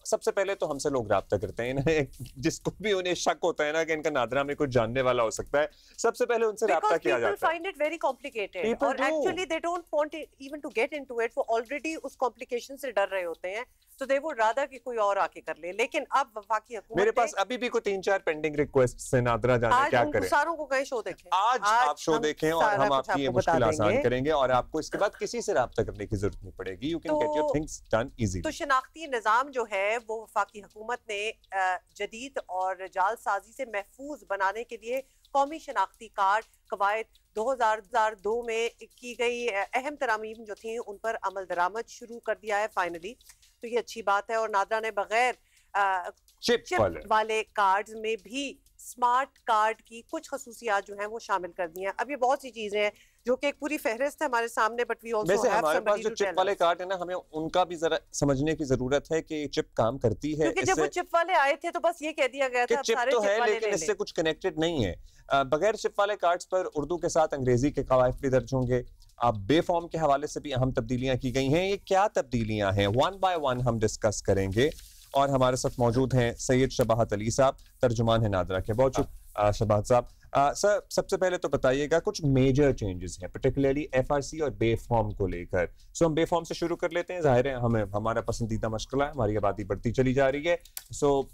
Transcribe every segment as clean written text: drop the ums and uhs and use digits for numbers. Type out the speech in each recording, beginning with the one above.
सबसे पहले तो हमसे लोग राब्ता करते हैं, इन्हें जिसको भी उन्हें शक होता है ना कि इनका नादरा में कुछ जानने वाला हो सकता है, सबसे पहले उनसे राब्ता किया जाता है। People find it very complicated और actually they don't want even to get into it, वो already उस complication से डर रहे होते हैं, तो they would rather कि कोई और आके कर ले। लेकिन अब वफाकी हुकूमत मेरे पास अभी भी कोई 3-4 पेंडिंग रिक्वेस्ट है नादरा जाने क्या करें। सारों को कहीं शो देखें, आज आप शो देखें और हम आपकी ये मुश्किल आसान करेंगे और आपको इसके बाद किसी से राब्ता करने की जरूरत नहीं पड़ेगी। You can get your things done easily. तो शनाख्ती निजाम जो है वो वफाकी हुकूमत ने जदीद और जालसाजी से महफूज बनाने के लिए कौमी शनाख्ती कार्ड कवायद 2002 में की गई अहम तरामीम जो थी उन पर अमल दरामद शुरू कर दिया है फाइनली, तो ये अच्छी बात है। और नादरा ने बगैर चिप वाले कार्ड्स में भी स्मार्ट कार्ड की कुछ खसूसियात जो हैं वो शामिल कर दी हैं। अब ये बहुत सी चीजें हैं जो कि एक पूरी फहरिस्त है हमारे सामने, बट वी आल्सो हैव हमारे पास जो चिप वाले कार्ड है ना, हमें उनका भी जरा समझने की जरूरत है कि चिप काम करती है। क्योंकि जब वो चिप वाले आए थे तो बस ये कह दिया गया था चिप तो है लेकिन इससे कुछ कनेक्टेड नहीं है। बगैर चिप वाले कार्ड्स पर उर्दू के साथ अंग्रेजी के कवायद भी दर्ज होंगे। अब बेफॉर्म के हवाले से भी अहम तब्दीलियां की गई हैं। ये क्या तब्दीलियां हैं, वन बाय वन हम डिस्कस करेंगे। और हमारे साथ मौजूद हैं सैयद शबाहत अली साहब, तर्जुमान है नादरा के। बहुत शुक्रिया शबाहत साहब। सर, सबसे पहले तो बताइएगा कुछ मेजर चेंजेस हैं पर्टिकुलरली एफआरसी और बेफॉर्म को लेकर। सो हम बेफॉर्म से शुरू कर लेते हैं, जाहिर है हमें हमारा पसंदीदा मशगला है, हमारी आबादी बढ़ती चली जा रही है, सो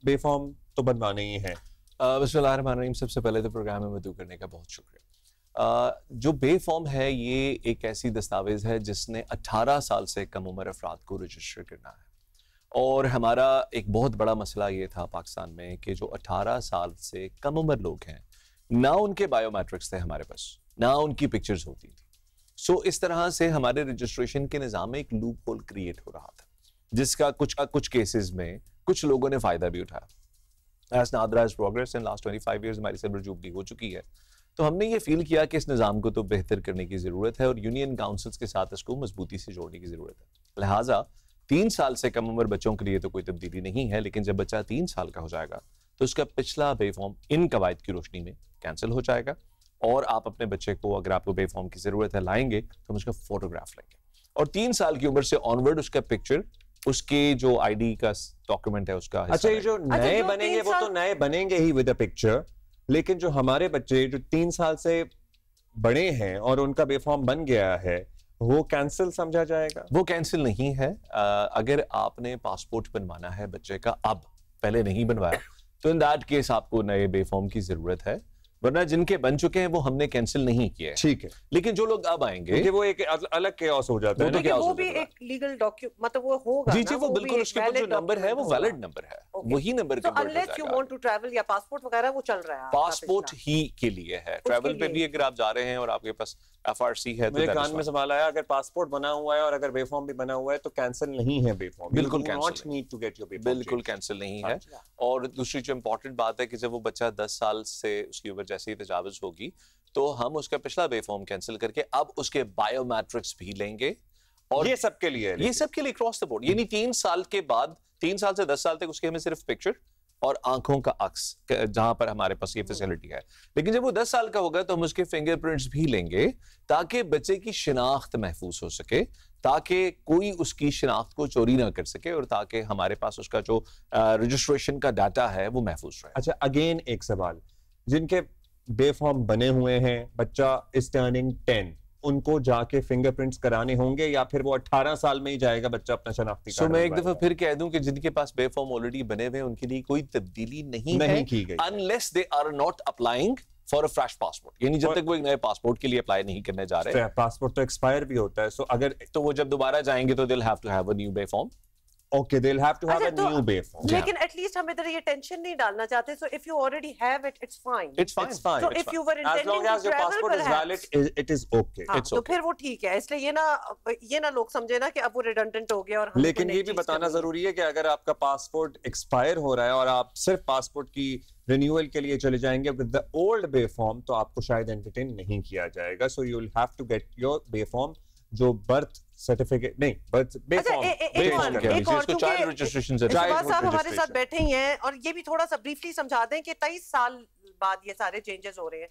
बेफॉर्म तो बनवाने ही है। बिस्मिल्लाहिर्रहमानिर्रहीम। सबसे पहले तो प्रोग्राम में मदऊ करने का बहुत शुक्रिया। जो बेफॉर्म है ये एक ऐसी दस्तावेज है जिसने 18 साल से कम उम्र अफराद को रजिस्टर करना है, और हमारा एक बहुत बड़ा मसला ये था पाकिस्तान में कि जो 18 साल से कम उम्र लोग हैं ना उनके बायोमेट्रिक्स थे हमारे पास, ना उनकी पिक्चर्स होती थी। सो इस तरह से हमारे रजिस्ट्रेशन के निज़ाम में एक लूप होल क्रिएट हो रहा था, जिसका कुछ केसेस में कुछ लोगों ने फायदा भी उठाया। As Nadra has progressed in last 25 years हमारी सिल्वर जुबली हो चुकी है, तो हमने ये फील किया कि इस निज़ाम को तो बेहतर करने की ज़रूरत है और यूनियन काउंसिल्स के साथ इसको मजबूती से जोड़ने की ज़रूरत है। लिहाजा 3 साल से कम उम्र बच्चों के लिए तो कोई तब्दीली नहीं है, लेकिन जब बच्चा 3 साल का हो जाएगा तो उसका पिछला बेफॉर्म इन कवायद की रोशनी में कैंसिल हो जाएगा, और आप अपने बच्चे को, अगर आपको बेफॉर्म की ज़रूरत है, लाएंगे तो हम उसका फोटोग्राफ लेंगे, और 3 साल की उम्र से ऑनवर्ड उसका पिक्चर, उसके जो आईडी का डॉक्यूमेंट है उसका। अच्छा, ये जो नए बनेंगे वो तो नए बनेंगे ही विद अ पिक्चर, लेकिन जो हमारे बच्चे जो 3 साल से बड़े हैं और उनका बेफॉर्म बन गया है वो कैंसिल समझा जाएगा? वो कैंसिल नहीं है। अगर आपने पासपोर्ट बनवाना है बच्चे का, अब पहले नहीं बनवाया, तो इन दैट केस आपको नए बेफॉर्म की जरूरत है, वरना जिनके बन चुके हैं वो हमने कैंसिल नहीं किया है। ठीक है, लेकिन जो लोग अब आएंगे वो एक अलग केओस हो जाता है, वो भी एक लीगल डॉक्यूमेंट, मतलब वो होगा। जी जी, वो बिल्कुल उसके ऊपर जो नंबर है वो वैलिड नंबर है, वही नंबर के unless you want to travel या पासपोर्ट वगैरह वो चल रहा है, पासपोर्ट ही के लिए है। ट्रैवल पे भी अगर आप जा रहे हैं और आपके पास एफआरसी है तो मेरे कान में सवाल आया, अगर पासपोर्ट बना हुआ है और अगर बेफॉर्म भी बना हुआ है तो कैंसिल नहीं है बेफॉर्म? बिल्कुल cancel, need to get your B form, बिल्कुल कैंसिल नहीं है। और दूसरी जो इंपॉर्टेंट बात है कि जब वो बच्चा 10 साल से उसकी उम्र जैसे ही तजावुज होगी तो हम उसका पिछला बेफॉर्म कैंसिल करके अब उसके बायोमेट्रिक्स भी लेंगे, और ये सबके लिए है, ये सबके लिए क्रॉस द बोर्ड। यानी 3 साल के बाद, 3 साल से 10 साल तक उसके हमें सिर्फ पिक्चर और आंखों का अक्स, जहां पर हमारे पास ये फैसिलिटी है। लेकिन जब वो 10 साल का होगा तो हम उसके फिंगरप्रिंट्स भी लेंगे ताकि बच्चे की शिनाख्त महफूज हो सके, ताकि कोई उसकी शिनाख्त को चोरी ना कर सके, और ताकि हमारे पास उसका जो रजिस्ट्रेशन का डाटा है वो महफूज रहे। अच्छा, अगेन एक सवाल, जिनके बेफॉर्म बने हुए हैं, बच्चा इज टर्निंग 10, उनको जाके फिंगरप्रिंट्स कराने होंगे या फिर वो 18 साल में ही जाएगा बच्चा अपना शनाख्ती कार्ड? मैं एक दफा फिर कह दूं कि जिनके पास बेफॉर्म ऑलरेडी बने हुए उनके लिए कोई तब्दीली नहीं की गई, unless they are not applying for a fresh passport. यानी जब तक वो एक नए पासपोर्ट के लिए अप्लाई नहीं करने जा रहे, पासपोर्ट तो एक्सपायर भी होता है, सो अगर तो वो जब दोबारा जाएंगे तो they'll have to have a new B-form. Okay, they'll have to have a new beform. लेकिन एटलीस्ट हम इधर ये टेंशन नहीं डालना चाहते, so if you already have it, it's fine. It's fine. So if you were intending to travel, as your passport is valid, it is okay. It's okay. तो फिर वो ठीक है। इसलिए ये ना लोग समझे ना कि अब वो रिडंडेंट हो गया और हमें लेकिन ये भी बताना जरूरी है कि अगर आपका पासपोर्ट एक्सपायर हो रहा है और आप सिर्फ पासपोर्ट की रिन्यूअल के लिए चले जाएंगे विद द ओल्ड बेफॉर्म, तो आपको शायद एंटरटेन नहीं किया जाएगा। So you will have to get your B form, जो बर्थ सर्टिफिकेट नहीं, बर्थ बेफॉर्म, चाइल्ड रजिस्ट्रेशन। साहब हमारे साथ बैठे ही हैं, और ये भी थोड़ा सा ब्रीफली समझा दें कि 23 साल बाद ये सारे चेंजेस हो रहे हैं।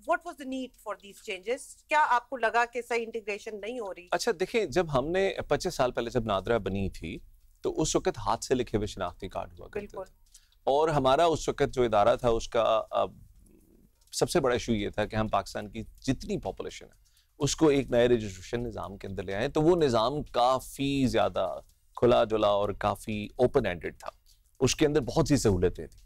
What was the need for these changes? क्या आपको लगा कि सही इंटीग्रेशन नहीं हो रही? अच्छा देखें, जब हमने 25 साल पहले जब नादरा बनी थी तो उस वक्त हाथ से लिखे हुए शनाख्ती कार्ड हुआ करते बिल्कुल। थे। और हमारा उस वक्त जो इदारा था उसका सबसे बड़ा इशू ये था कि हम पाकिस्तान की जितनी पॉपुलेशन है उसको एक नए रजिस्ट्रेशन निज़ाम के अंदर ले आए। तो वो निज़ाम काफ़ी ज़्यादा खुला जुला और काफ़ी ओपन एंडेड था, उसके अंदर बहुत सी सहूलतें थी।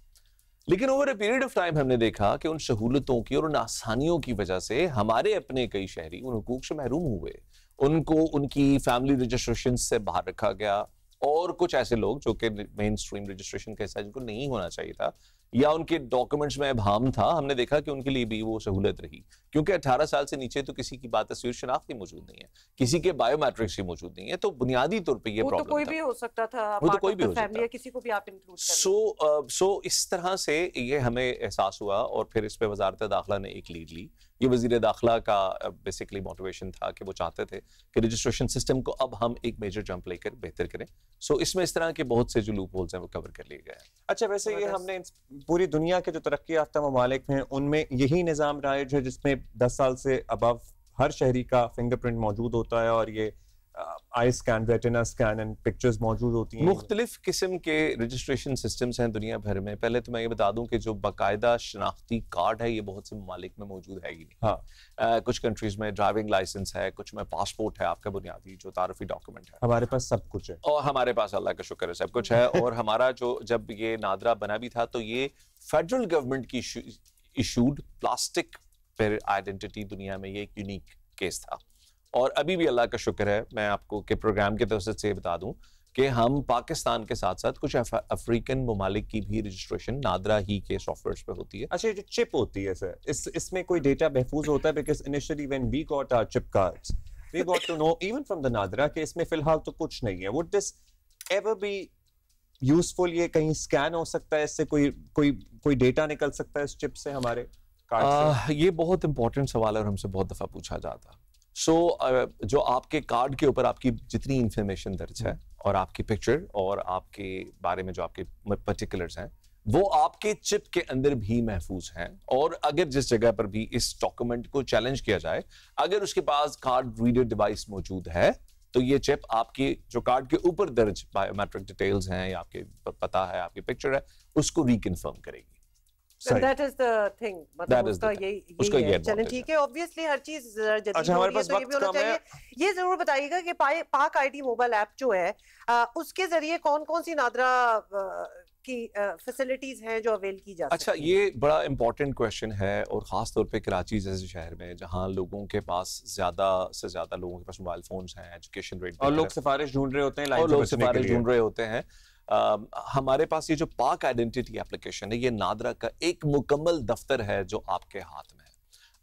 लेकिन over a period of time हमने देखा कि उन सहूलतों की और उन आसानियों की वजह से हमारे अपने कई शहरी उन हुकूक से महरूम हुए, उनको उनकी फैमिली रजिस्ट्रेशन से बाहर रखा गया। और कुछ ऐसे लोग जो कि मेन स्ट्रीम रजिस्ट्रेशन का हिस्सा जिनको नहीं होना चाहिए था या उनके डॉक्यूमेंट्स में अभाम था, हमने देखा कि उनके लिए भी वो सहूलत रही, क्योंकि 18 साल से नीचे तो किसी की बात तस्वीर शनाख्त ही मौजूद नहीं है, किसी के बायोमेट्रिक्स ही मौजूद नहीं है। तो बुनियादी तौर पे ये वो तो प्रॉब्लम कोई था। भी हो सकता था, वो तो part कोई of भी the हो सकता family या है। किसी को भी आप इंक्लूड कर सो इस तरह से ये हमें एहसास हुआ और फिर इस पे वजारत दाखिला ने एक लीड ली। ये वजीर दाखिला का बेसिकली मोटिवेशन था कि वो चाहते थे कि रजिस्ट्रेशन सिस्टम को अब हम एक मेजर जंप लेकर बेहतर करें। सो इसमें इस तरह के बहुत से जो लूप होल्स हैं वो कवर कर लिए गए हैं। अच्छा, वैसे ये हमने पूरी दुनिया के जो तरक्की याफ्ता ममालिक हैं उनमें यही निज़ाम राइज है जिसमें 10 साल से अबव हर शहरी का फिंगरप्रिंट मौजूद होता है और ये I scan, retina scan and pictures मौजूद होती हैं। मुख्तलिफ किस्म के रजिस्ट्रेशन सिस्टम्स हैं दुनिया भर में। पहले तो मैं ये बता दूं कि जो बाकायदा शनाख्ती कार्ड है ये बहुत से ममालिक में मौजूद है ही नहीं। हाँ, कुछ कंट्रीज में ड्राइविंग लाइसेंस है, कुछ में पासपोर्ट है, आपका बुनियादी जो तारफी डॉक्यूमेंट है। हमारे पास सब कुछ है और हमारे पास अल्लाह का शुक्र है सब कुछ है। और हमारा जो जब ये नादरा बना भी था तो ये फेडरल गवर्नमेंट की इशूड प्लास्टिक पर आइडेंटिटी दुनिया में ये एक यूनिक केस था। और अभी भी अल्लाह का शुक्र है, मैं आपको के प्रोग्राम के तवसत से बता दूं कि हम पाकिस्तान के साथ साथ कुछ अफ्रीकन ममालिक की भी रजिस्ट्रेशन नादरा ही के सॉफ्टवेयर पे होती है। अच्छा, ये जो चिप होती है सर, इसमें कोई डेटा महफूज होता है? Because initially when we got our chip cards we got to know even from the NADRA कि इसमें फिलहाल तो कुछ नहीं है। Would this ever be useful? ये कहीं स्कैन हो सकता है, इससे कोई डेटा निकल सकता है इस चिप से हमारे कार्ड से? ये बहुत इंपॉर्टेंट सवाल है और हमसे बहुत दफा पूछा जाता। जो आपके कार्ड के ऊपर आपकी जितनी इंफॉर्मेशन दर्ज है और आपकी पिक्चर और आपके बारे में जो आपके पर्टिकुलर्स हैं वो आपके चिप के अंदर भी महफूज हैं। और अगर जिस जगह पर भी इस डॉक्यूमेंट को चैलेंज किया जाए, अगर उसके पास कार्ड रीडर डिवाइस मौजूद है तो ये चिप आपके जो कार्ड के ऊपर दर्ज बायोमेट्रिक डिटेल्स हैं या आपके पता है, आपकी पिक्चर है, उसको रिकन्फर्म करेगी। That is the thing, मतलब उसका यही है। चलें ठीक है, ऑब्वियसली हर चीज जदीद हो रही है तो ये भी होना चाहिए। ये जरूर बताइएगा कि पाक आईडी मोबाइल ऐप जो है उसके जरिए कौन कौन सी नादरा की फैसिलिटीज हैं जो अवेल की जा सकती अच्छा, ये बड़ा इंपॉर्टेंट क्वेश्चन है और खास तौर पे कराची जैसे शहर में जहां लोगों के पास ज्यादा से ज्यादा लोगों के पास मोबाइल फोन्स हैं, एजुकेशन रेट और लोग सिफारिश ढूंढ रहे होते हैं, और लोग सिफारिश ढूंढ रहे होते हैं। हमारे पास ये जो पाक आइडेंटिटी एप्लीकेशन है ये नादरा का एक मुकम्मल दफ्तर है जो आपके हाथ में है।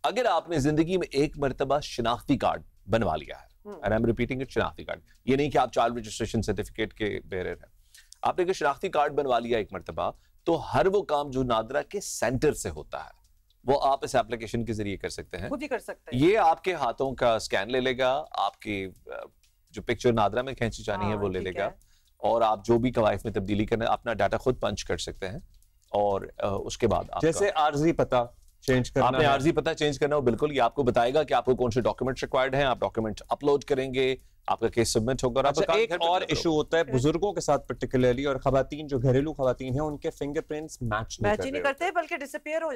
अगर आपने जिंदगी में एक मरतबा शनाख्ती कार्ड बनवा लिया है, and I'm repeating it, शनाख्ती कार्ड, ये नहीं कि आप चाइल्ड रजिस्ट्रेशन सर्टिफिकेट के बेरर हैं, आपने अगर शनाख्ती कार्ड बनवा लिया एक मरतबा तो हर वो काम जो नादरा के सेंटर से होता है वो आप इस एप्लीकेशन के जरिए कर सकते हैं, खुद ही कर सकते हैं। ये आपके हाथों का स्कैन ले लेगा, आपकी जो पिक्चर नादरा में खींची जानी है वो ले लेगा और आप जो भी कवायद में तब्दीली करना है अपना डाटा खुद पंच कर सकते हैं। और उसके बाद जैसे आर्जी पता चेंज करना, आपने आर्जी पता चेंज करना हो, बिल्कुल ये आपको बताएगा कि आपको कौन से डॉक्यूमेंट्स रिक्वायर्ड हैं, आप डॉक्यूमेंट अपलोड करेंगे, आपका केस सबमिट होगा। अच्छा, एक और इशू होता है बुजुर्गों के साथ पर्टिकुलरली, और खवातीन जो घरेलू खवातीन हैं उनके फिंगरप्रिंट्स मैच नहीं करते बल्कि डिसअपीयर हो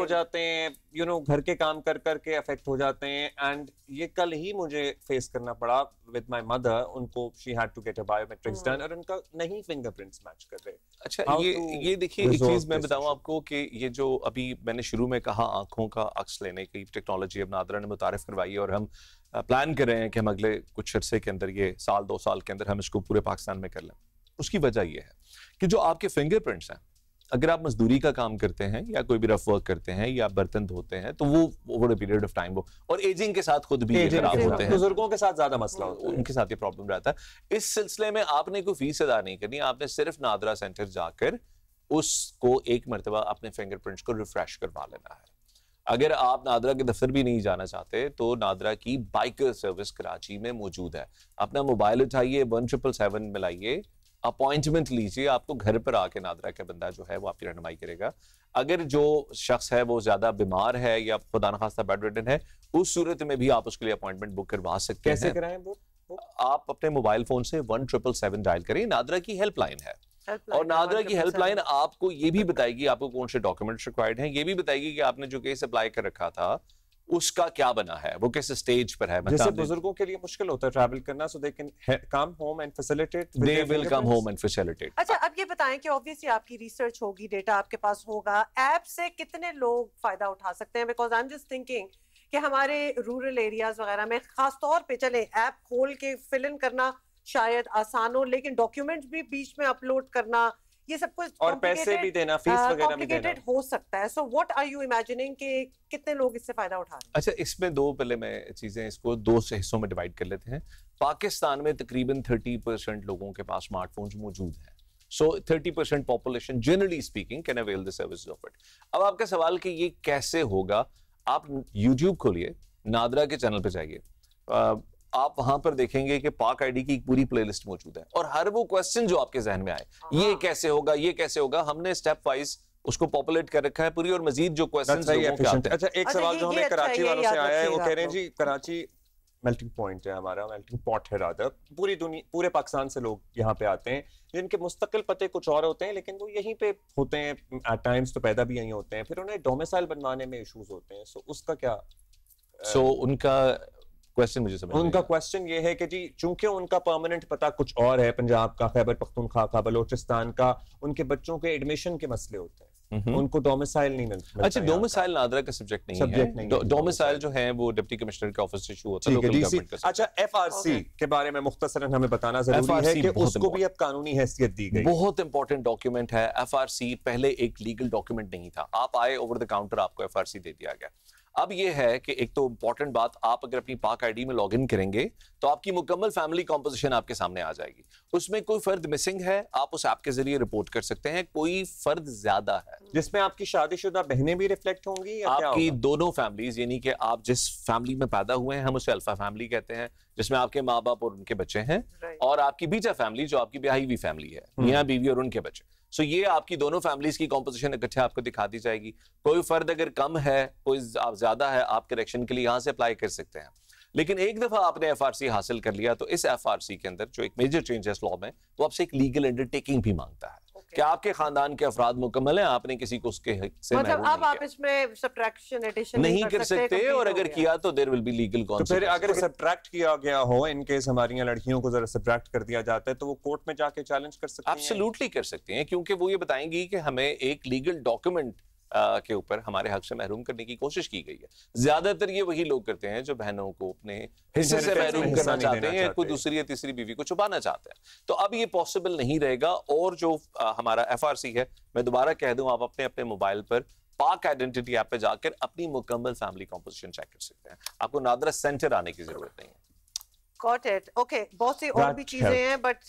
जाते हैं, यू नो, घर के काम कर करके अफेक्ट हो जाते हैं। एंड ये कल ही मुझे फेस करना पड़ा विद माय मदर, उनको she had to get a biometrics done और उनका नहीं फिंगरप्रिंट्स मैच कर रहे। अच्छा, ये देखिए एक चीज मैं बताऊं आपको कि ये जो अभी मैंने शुरू में कहा आंखों का अक्स लेने की टेक्नोलॉजी अब नादरा ने मुतारिफ करवाई है और हम प्लान कर रहे हैं कि हम अगले कुछ अरसे के अंदर, ये साल 2 साल के अंदर हम इसको पूरे पाकिस्तान में कर लें। उसकी वजह ये है कि जो आपके फिंगरप्रिंट्स हैं, अगर आप मजदूरी का काम करते हैं या कोई भी रफ वर्क करते हैं या बर्तन धोते हैं तो वो over a period of time वो, और एजिंग के साथ खुद भी खराब होते हैं, बुजुर्गों के साथ ज्यादा मसला होता है, उनके साथ ये प्रॉब्लम रहता है। इस सिलसिले में आपने कोई फीस अदा नहीं करनी, आपने सिर्फ नादरा सेंटर जाकर उसको एक मरतबा अपने फिंगरप्रिंट्स को रिफ्रेश करवा लेना है। अगर आप नादरा के दफ्तर भी नहीं जाना चाहते तो नादरा की बाइकर सर्विस कराची में मौजूद है। अपना मोबाइल उठाइए, 1777 मिलाइए, अपॉइंटमेंट लीजिए, आपको घर पर आके नादरा का बंदा जो है वो आपकी रहनुमाई करेगा। अगर जो शख्स है वो ज्यादा बीमार है या खुदा न खास्ता बेड रिडन है, उस सूरत में भी आप उसके लिए अपॉइंटमेंट बुक करवा सकते हैं। कैसे कराएं वो? आप अपने मोबाइल फोन से 1777 डायल करें, नादरा की हेल्पलाइन है। और नादरा की हेल्पलाइन आपको ये भी बताएगी आपको कौन से डॉक्यूमेंट्स रिक्वायर्ड हैं, ये भी बताएगी कि आपने जो केस अप्लाई कर रखा था उसका क्या बना है, वो किस स्टेज पर है। जैसे बुजुर्गों के लिए मुश्किल होता है ट्रैवल करना, so they can come home and facilitate, they will come home and facilitate. अच्छा, अब ये बताएं कि ऑब्वियसली आपकी रिसर्च होगी, डेटा आपके पास होगा, ऐप से कितने लोग फायदा उठा सकते हैं? Because I am just thinking कि हमारे रूरल एरियाज वगैरह में खास तौर पे चले ऐप खोल के फिल इन करना शायद आसान हो, लेकिन डॉक्यूमेंट्स भी बीच में अपलोड करना, ये सब कुछ और पैसे भी देना, फीस वगैरह भी देना हो सकता है। So what are you imagining कि कितने लोग इससे फायदा उठा रहे हैं? अच्छा, इसमें दो पहले मैं चीजें इसको दो हिस्सों में डिवाइड कर लेते हैं। पाकिस्तान में तकरीबन 30% लोगों के पास स्मार्टफोन्स मौजूद हैं। सो 30% population generally speaking can avail the services of it. अब आपका सवाल कि ये कैसे होगा, आप YouTube खोलिए, नादरा के चैनल पे जाइए, आप वहां पर देखेंगे कि पाक आईडी की एक पूरी प्लेलिस्ट मौजूद है और हर वो क्वेश्चन जो आपके जहन में आए, ये कैसे होगा, ये कैसे होगा, हमने स्टेप वाइज उसको पॉपुलेट कर रखा है पूरी, और मजीद जो क्वेश्चंस लोगों के आते हैं। अच्छा, एक सवाल जो हमें कराची वालों से आया है, वो कह रहे हैं जी कराची मेल्टिंग पॉइंट है हमारा, मेल्टिंग पॉट है रादर, पूरी दुनिया पूरे पाकिस्तान से लोग यहाँ पे आते हैं जिनके मुस्तकिल पते कुछ और होते हैं, लेकिन वो यहीं पे होते हैं, एट टाइम्स तो पैदा भी यहीं होते हैं, फिर उन्हें डोमिसाइल बनवाने में इश्यूज होते हैं। सो उसका क्या उनका क्वेश्चन मुझे समझ उनका क्वेश्चन ये है कि जी चूंकि उनका परमानेंट पता कुछ और है, पंजाब का, खैबर पख्तूनख्वा का, बलोचिस्तान का, उनके बच्चों के एडमिशन के मसले होते हैं, उनको डोमिसाइल नहीं मिलता। अच्छा, डोमिसाइल नादरा का सब्जेक्ट नहीं है। डोमिसाइल जो है वो डिप्टी कमिश्नर के ऑफिस से इशू होता है, लोकल गवर्नमेंट का। अच्छा, एफआरसी के बारे में मुख्तसरन हमें बताना जरूरी है कि उसको भी अब कानूनी हैसियत दी गई। बहुत इंपॉर्टेंट डॉक्यूमेंट है एफआरसी। पहले एक लीगल डॉक्यूमेंट नहीं था, आप आए ओवर द काउंटर आपको एफआरसी दे दिया गया। अब ये है कि एक तो इंपॉर्टेंट बात, आप अगर अपनी पाक आईडी में लॉगिन करेंगे तो आपकी मुकम्मल फैमिली कॉम्पोजिशन आपके सामने आ जाएगी। उसमें कोई फर्द मिसिंग है, आप उस ऐप के जरिए रिपोर्ट कर सकते हैं। कोई फर्द ज्यादा है, जिसमें आपकी शादीशुदा बहनें भी रिफ्लेक्ट होंगी या आपकी दोनों फैमिलीज, यानी कि आप जिस फैमिली में पैदा हुए हैं, हम उसे अल्फा फैमिली कहते हैं, जिसमें आपके माँ बाप और उनके बच्चे हैं, और आपकी बीटा फैमिली जो आपकी ब्याही हुई फैमिली है, मियां बीवी और उनके बच्चे। सो ये आपकी दोनों फैमिलीज की कॉम्पोजिशन इकट्ठे आपको दिखा दी जाएगी। कोई फर्द अगर कम है, कोई ज्यादा है, आप करेक्शन के लिए यहाँ से अप्लाई कर सकते हैं। लेकिन एक दफा आपने एफआरसी हासिल कर लिया तो इस एफआरसी के अंदर जो एक मेजर चेंज है लॉ में, वो आपसे एक लीगल अंडरटेकिंग भी मांगता है कि आपके खानदान के अफराद मुकम्मल हैं, आपने किसी को उसके से मतलब अब आप इसमें सब्ट्रैक्शन एडिशन नहीं कर सकते, और अगर किया तो there will be legal consequences. तो फिर अगर सब्ट्रैक्ट किया गया हो, इन केस हमारी लड़कियों को जरा सब्ट्रैक्ट कर दिया जाता है, तो वो कोर्ट में जाके चैलेंज कर सकते हैं। एब्सोल्युटली कर सकते हैं, क्योंकि वो ये बताएंगी कि हमें एक लीगल डॉक्यूमेंट के ऊपर हमारे हक से महरूम करने की कोशिश की गई है। ज्यादातर ये वही लोग करते हैं जो बहनों को अपने हिस्से से महरूम करना चाहते हैं, या कोई दूसरी या तीसरी बीवी को छुपाना चाहते हैं। तो अब ये पॉसिबल नहीं रहेगा। और जो हमारा एफआरसी है, मैं दोबारा कह दूं, आप अपने अपने मोबाइल पर पाक आइडेंटिटी ऐप पे जाकर अपनी मुकम्मल फैमिली कॉम्पोजिशन चेक कर सकते हैं। आपको नादरा सेंटर आने की जरूरत नहीं है। Got it. Okay, बहुत सी और भी चीजें हैं, but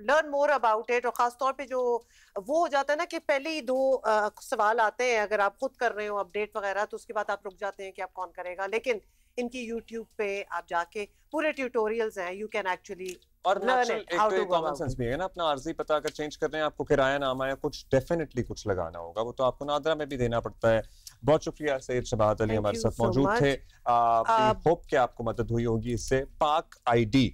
learn more about it। और खास तौर पे जो वो हो जाता है ना कि पहले ही दो सवाल आते हैं, अगर आप खुद कर रहे हो अपडेट वगैरह, तो उसके बाद आप रुक जाते हैं कि आप कौन करेगा। लेकिन इनकी YouTube पे आप जाके पूरे ट्यूटोरियल्स हैं, यू कैन एक्चुअली और एक कॉमन सेंस भी है ना, अपना आर्जी पता अगर चेंज कर रहे हैं, आपको किराया नामा या कुछ डेफिनेटली कुछ लगाना होगा, वो तो आपको नादरा में भी देना पड़ता है। बहुत शुक्रिया सैयद शबाहत अली हमारे साथ मौजूद थे। होप कि आपको मदद हुई होगी इससे। पाक आईडी